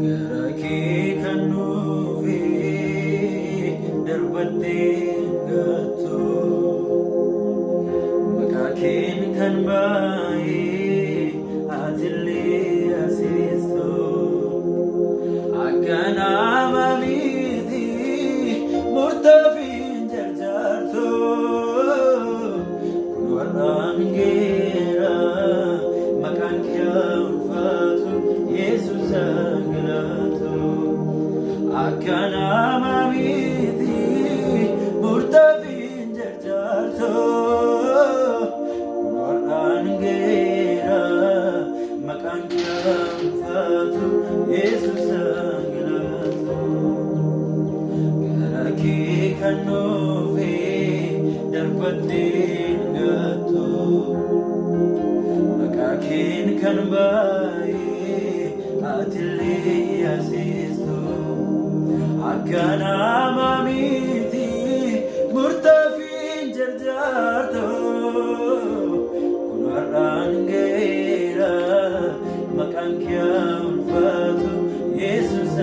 Garaki kanufi darbate gatu makakin kan bai atili asisto akana mamiti murtafin jarjarto nuran gera makan kyan fatu Jesus aglato akana mamiti murtafin jarjarto nuran gera makan kyan fatu Jesus aglato garaki kanufi darbatin gatu makakin kan bai atili asisto akana mamiti murtafin jarjarto kunaran geira makan kyan fatu Jesus